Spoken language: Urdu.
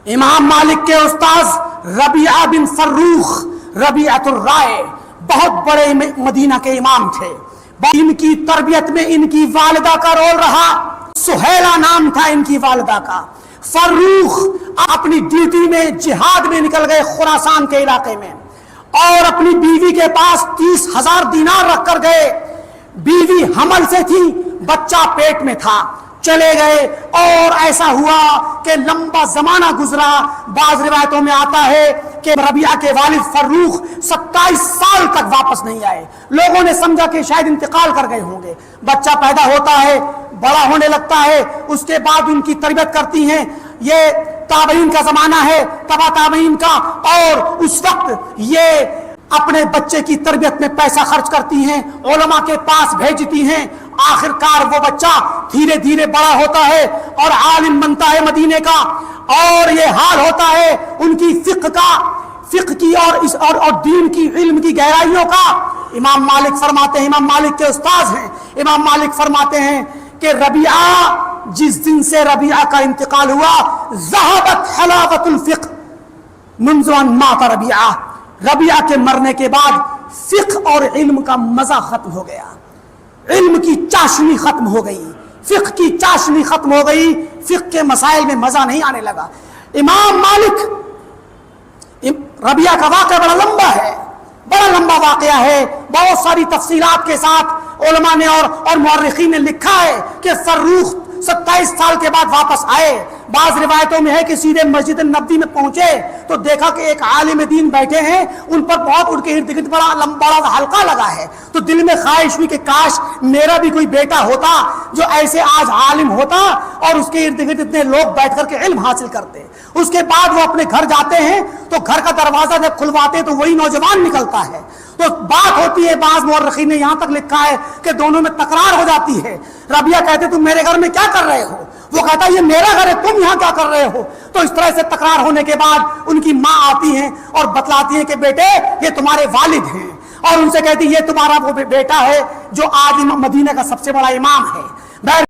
امام مالک کے استاذ ربیعہ بن فروخ ربیعۃ الرائے بہت بڑے مدینہ کے امام تھے. ان کی تربیت میں ان کی والدہ کا رول رہا. سہیلہ نام تھا ان کی والدہ کا. فروخ اپنی ڈیوٹی میں جہاد میں نکل گئے خراسان کے علاقے میں اور اپنی بیوی کے پاس 30,000 دینار رکھ کر گئے. بیوی حمل سے تھی, بچہ پیٹ میں تھا. چلے گئے اور ایسا ہوا کہ لمبا زمانہ گزرا. بعض روایتوں میں آتا ہے کہ ربیعہ کے والد فروخ 27 سال تک واپس نہیں آئے. لوگوں نے سمجھا کہ شاید انتقال کر گئے ہوں گے. بچہ پیدا ہوتا ہے, بڑا ہونے لگتا ہے, اس کے بعد ان کی تربیت کرتی ہیں. یہ تابعین کا زمانہ ہے, تبع تابعین کا, اور اس وقت یہ اپنے بچے کی تربیت میں پیسہ خرچ کرتی ہیں, علماء کے پاس بھیجتی ہیں. آخر کار وہ بچہ دھیرے دھیرے بڑا ہوتا ہے اور عالم بنتا ہے مدینے کا. اور یہ حال ہوتا ہے ان کی فقہ کی اور دین کی علم کی گہرائیوں کا. امام مالک فرماتے ہیں, امام مالک کے استاذ ہیں, امام مالک فرماتے ہیں کہ ربیعہ, جس دن سے ربیعہ کا انتقال ہوا, ذہبت حلاوت الفقہ منذ ان مات ربیعہ. ربیعہ کے مرنے کے بعد فقہ اور علم کا مزہ ختم ہو گیا. علم کی چاشنی ختم ہو گئی, فقہ کی چاشنی ختم ہو گئی. فقہ کے مسائل میں مزہ نہیں آنے لگا. امام مالک, ربیعہ کا واقعہ بڑا لمبا ہے, بڑا لمبا واقعہ ہے. بہت ساری تفصیلات کے ساتھ علماء نے اور مورخین نے لکھا ہے کہ فروخ 27 سال کے بعد واپس آئے. بعض روایتوں میں ہے کہ سیدھے مسجد نبوی میں پہنچے تو دیکھا کہ ایک عالم دین بیٹھے ہیں, ان پر بہت ان کے ارد گرد بڑا حلقہ لگا ہے. تو دل میں خواہش ہوئی کہ کاش میرا بھی کوئی بیٹا ہوتا جو ایسے آج عالم ہوتا اور اس کے ارد گرد اتنے لوگ بیٹھ کر کے علم حاصل کرتے. اس کے بعد وہ اپنے گھر جاتے ہیں تو گھر کا دروازہ جب کھلواتے ہیں تو وہی نوجوان نکلتا ہے. تو بات ہوتی ہے, بعض مورخین نے یہاں تک لکھا ہے کہ دونوں میں تکرار ہو جاتی ہے. ربیعہ کہتے تم میرے گھر میں کیا کر رہے ہو, وہ کہتا یہ میرا گھر ہے, تم یہاں کیا کر رہے ہو. تو اس طرح سے تکرار ہونے کے بعد ان کی ماں آتی ہیں اور بتلاتی ہیں کہ بیٹے یہ تمہارے والد ہیں, اور ان سے کہتی یہ تمہارا وہ بیٹا ہے جو آج مدینہ کا سب سے بڑا امام ہے.